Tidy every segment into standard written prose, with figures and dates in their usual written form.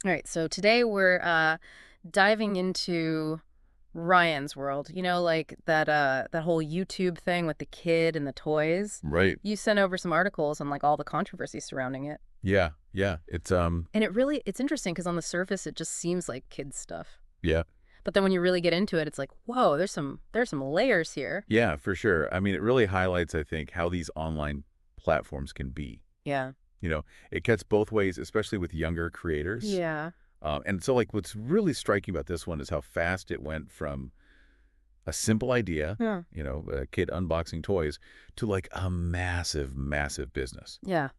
All right, so today we're diving into Ryan's world. You know, like that whole YouTube thing with the kid and the toys. Right. You sent over some articles on like all the controversy surrounding it. Yeah. Yeah. And it's interesting because on the surface it just seems like kids stuff. Yeah. But then when you really get into it, it's like, whoa, there's some layers here. Yeah, for sure. I mean, it really highlights, I think, how these online platforms can be. Yeah. You know, it cuts both ways, especially with younger creators. Yeah. And so, like, what's really striking about this one is how fast it went from a simple idea, Yeah. a kid unboxing toys, to like a massive, massive business. Yeah.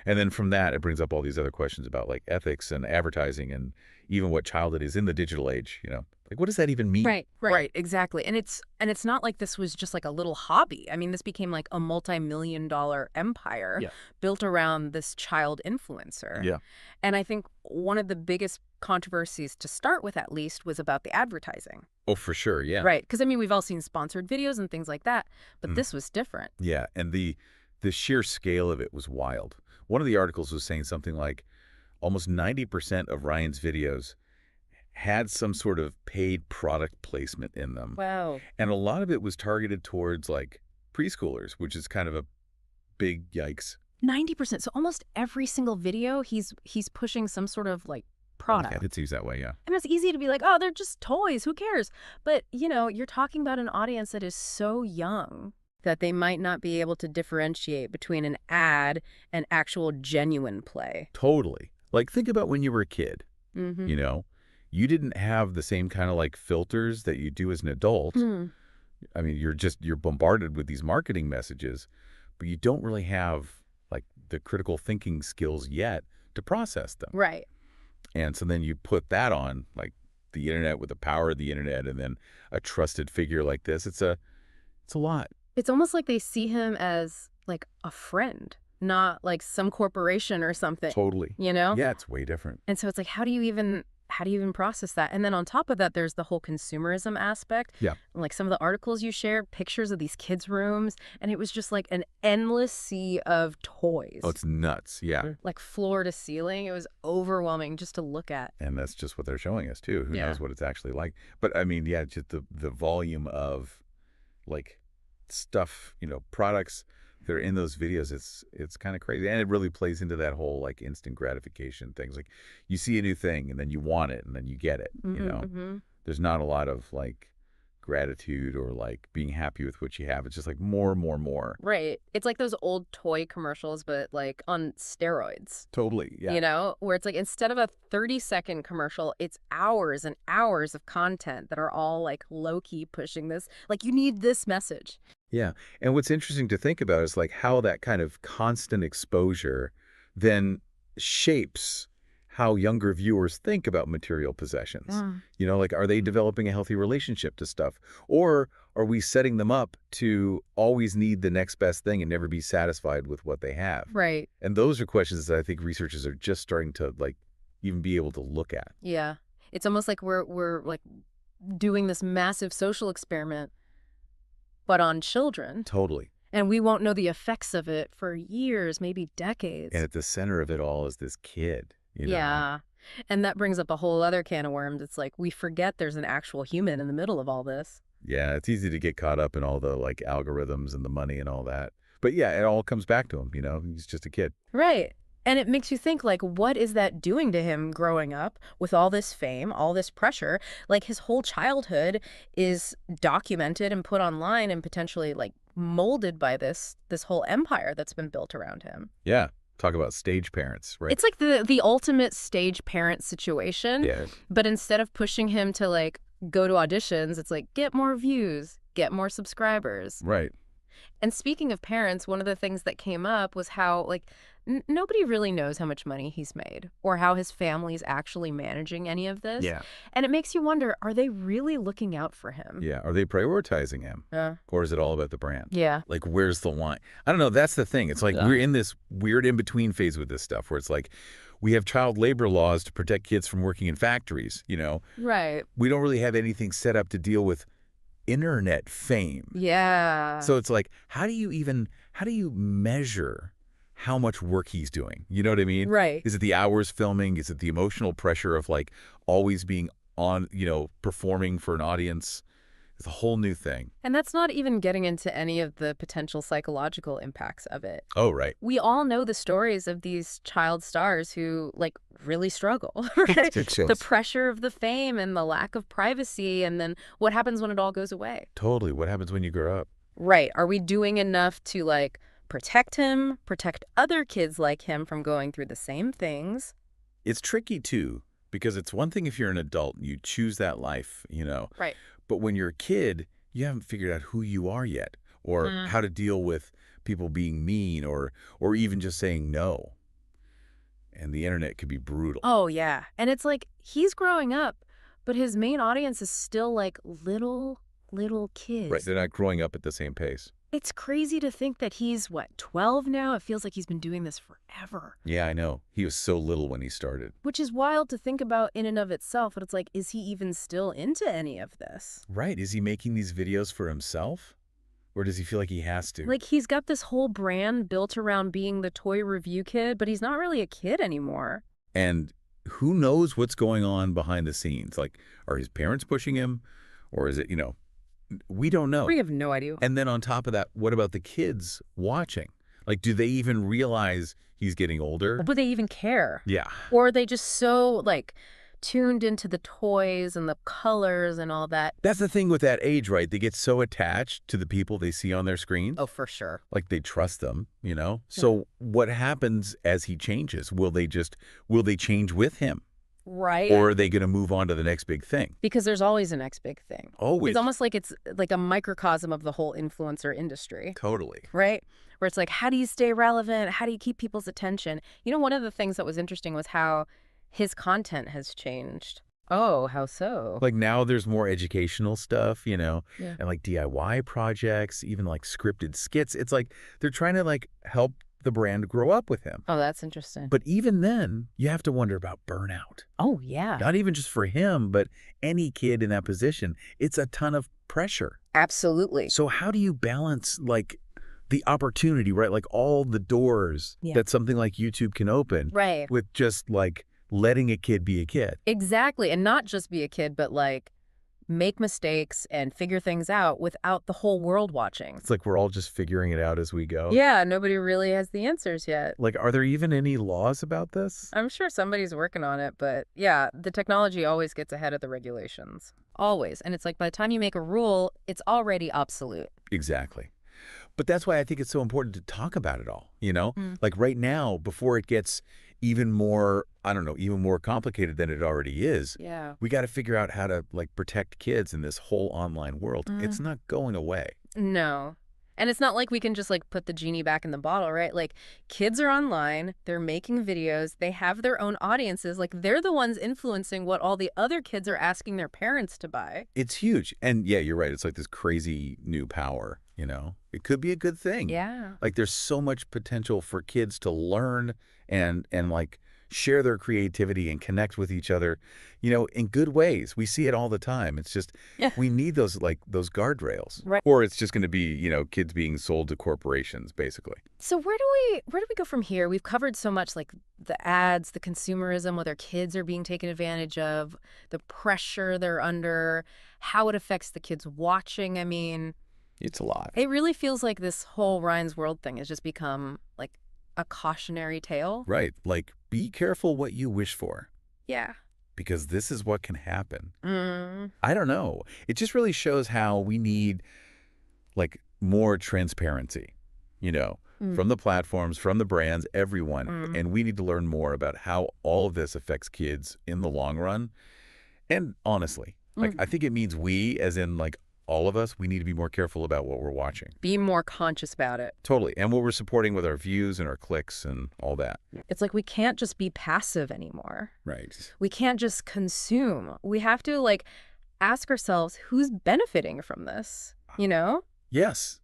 And then from that, it brings up all these other questions about like ethics and advertising and even what childhood is in the digital age. Like, what does that even mean? Right, exactly. And it's not like this was just like a little hobby. I mean, this became like a multi-million-dollar empire Yeah. built around this child influencer. Yeah. And I think one of the biggest controversies to start with, at least, was about the advertising. Oh, for sure. Yeah. Right. Because I mean, we've all seen sponsored videos and things like that, but Mm. this was different. Yeah. And the sheer scale of it was wild. One of the articles was saying something like almost 90% of Ryan's videos had some sort of paid product placement in them. Wow. And a lot of it was targeted towards like preschoolers, which is kind of a big yikes. 90%. So almost every single video, he's pushing some sort of like Like, product. it seems that way, yeah. And it's easy to be like, oh, they're just toys. Who cares? But, you're talking about an audience that is so young that they might not be able to differentiate between an ad and actual genuine play. Totally. Like, think about when you were a kid, Mm-hmm. you know? You didn't have the same kind of like filters that you do as an adult. Hmm. I mean, you're bombarded with these marketing messages, but you don't really have like the critical thinking skills yet to process them. Right. And so then you put that on like the internet with the power of the internet and then a trusted figure like this. It's a lot. It's almost like they see him as like a friend, not like some corporation or something, Totally. you know? Yeah, it's way different. And so it's like, how do you even process that? And then on top of that, there's the whole consumerism aspect. Yeah. Like some of the articles you shared, pictures of these kids' rooms, and it was just like an endless sea of toys. Oh, it's nuts. Yeah. Like floor to ceiling. It was overwhelming just to look at. And that's just what they're showing us too. Who Yeah. knows what it's actually like? But I mean, yeah, just the volume of like stuff, products that are in those videos, it's kind of crazy. And it really plays into that whole like instant gratification things. Like you see a new thing and then you want it and then you get it. Mm-hmm. There's not a lot of like gratitude or like being happy with what you have. It's just like more, more, more. Right. It's like those old toy commercials, but like on steroids. Totally. Yeah. Where it's like instead of a 30-second commercial, it's hours and hours of content that are all like low-key pushing this. Like, you need this message. Yeah. And what's interesting to think about is like how that kind of constant exposure then shapes how younger viewers think about material possessions. Mm. Like, are they developing a healthy relationship to stuff? Or are we setting them up to always need the next best thing and never be satisfied with what they have? Right. And those are questions that I think researchers are just starting to like even be able to look at. Yeah. It's almost like we're like doing this massive social experiment, but on children. Totally. And we won't know the effects of it for years, maybe decades. And at the center of it all is this kid. Yeah. And that brings up a whole other can of worms. It's like we forget there's an actual human in the middle of all this. Yeah, it's easy to get caught up in all the like algorithms and the money and all that. But yeah, it all comes back to him. He's just a kid. Right. And it makes you think, like, what is that doing to him growing up with all this fame, all this pressure? Like, his whole childhood is documented and put online and potentially, like, molded by this whole empire that's been built around him. Yeah. Talk about stage parents, right? It's like the ultimate stage parent situation. Yeah. But instead of pushing him to, like, go to auditions, it's like, get more views, get more subscribers. Right. And speaking of parents, one of the things that came up was how, like, nobody really knows how much money he's made or how his family's actually managing any of this. Yeah. And it makes you wonder, are they really looking out for him? Yeah. Are they prioritizing him? Or is it all about the brand? Yeah. Like, where's the line? I don't know. That's the thing. It's like we're in this weird in-between phase with this stuff where it's like we have child labor laws to protect kids from working in factories. Right. We don't really have anything set up to deal with internet fame. Yeah. So it's like, how do you measure how much work he's doing. You know what I mean? Right. Is it the hours filming? Is it the emotional pressure of like always being on, performing for an audience? It's a whole new thing. And that's not even getting into any of the potential psychological impacts of it. Oh, right. We all know the stories of these child stars who, like, really struggle, right? It shows. The pressure of the fame and the lack of privacy, and then what happens when it all goes away? Totally. What happens when you grow up? Right. Are we doing enough to, like, protect him, protect other kids like him from going through the same things? It's tricky, too, because it's one thing if you're an adult and you choose that life. Right. But when you're a kid, you haven't figured out who you are yet or how to deal with people being mean or even just saying no. And the internet could be brutal. Oh, yeah. And it's like he's growing up, but his main audience is still like little kids. Right. They're not growing up at the same pace. It's crazy to think that he's, what, 12 now? It feels like he's been doing this forever. Yeah, I know. He was so little when he started. Which is wild to think about in and of itself, but it's like, is he even still into any of this? Right. Is he making these videos for himself? Or does he feel like he has to? Like, he's got this whole brand built around being the toy review kid, but he's not really a kid anymore. And who knows what's going on behind the scenes? Like, are his parents pushing him? Or is it, we don't know. We have no idea. And then on top of that, what about the kids watching? Like, do they even realize he's getting older? But they even care. Yeah. Or are they just so, like, tuned into the toys and the colors and all that? That's the thing with that age, right? They get so attached to the people they see on their screen. Oh, for sure. Like they trust them. So what happens as he changes? Will they change with him? Right. Or are they going to move on to the next big thing? Because there's always a next big thing. Always. It's almost like it's like a microcosm of the whole influencer industry. Totally. Right? Where it's like, how do you stay relevant? How do you keep people's attention? One of the things that was interesting was how his content has changed. Oh, how so? Like now there's more educational stuff, Yeah. and like DIY projects, even like scripted skits. It's like they're trying to like help the brand grow up with him. Oh, that's interesting. But even then, you have to wonder about burnout. Oh, yeah. Not even just for him, but any kid in that position. It's a ton of pressure. Absolutely. So how do you balance like the opportunity, right? Like all the doors that something like YouTube can open Right. with just like letting a kid be a kid. Exactly. And not just be a kid, but like make mistakes and figure things out without the whole world watching. It's like we're all just figuring it out as we go. Yeah, nobody really has the answers yet. Like, are there even any laws about this? I'm sure somebody's working on it, but yeah, the technology always gets ahead of the regulations. Always. And it's like by the time you make a rule, it's already obsolete. Exactly. But that's why I think it's so important to talk about it all, Mm. Like right now, before it gets even more, I don't know, even more complicated than it already is, Yeah. we got to figure out how to like protect kids in this whole online world. It's not going away. No. And it's not like we can just like put the genie back in the bottle, right? Like kids are online, they're making videos, they have their own audiences. Like they're the ones influencing what all the other kids are asking their parents to buy. It's huge. And yeah, you're right. It's like this crazy new power, It could be a good thing. Yeah. Like there's so much potential for kids to learn and like share their creativity and connect with each other, in good ways. We see it all the time. It's just we need those guardrails. Right. Or it's just going to be, kids being sold to corporations basically. So where do we go from here? We've covered so much, like the ads, the consumerism, whether kids are being taken advantage of, the pressure they're under, how it affects the kids watching. I mean, It's a lot. it really feels like this whole Ryan's World thing has just become like a cautionary tale. Right. Like be careful what you wish for Yeah. because this is what can happen. Mm. I don't know. It just really shows how we need like more transparency, from the platforms, from the brands, everyone. And we need to learn more about how all of this affects kids in the long run. And honestly, like I think it means we, as in like all of us, we need to be more careful about what we're watching. Be more conscious about it. Totally. And what we're supporting with our views and our clicks and all that. It's like we can't just be passive anymore. Right. We can't just consume. We have to like ask ourselves who's benefiting from this, Yes.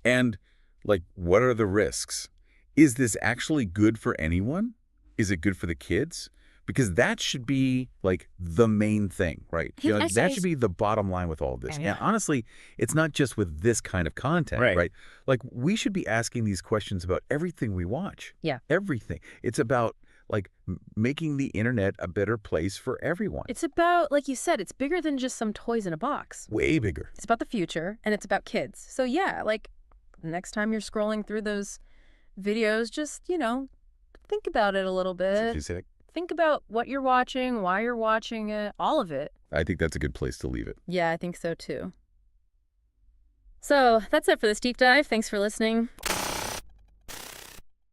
And like, what are the risks? Is this actually good for anyone? Is it good for the kids? Because that should be like the main thing, right? His That essays. should be the bottom line with all of this. Yeah. And honestly, it's not just with this kind of content, Right. right? Like we should be asking these questions about everything we watch. Yeah. Everything. It's about like making the internet a better place for everyone. It's about, like you said, it's bigger than just some toys in a box. Way bigger. It's about the future, and it's about kids. So yeah, like the next time you're scrolling through those videos, just, think about it a little bit. Think about what you're watching, why you're watching it, all of it. I think that's a good place to leave it. Yeah, I think so too. So that's it for this deep dive. Thanks for listening.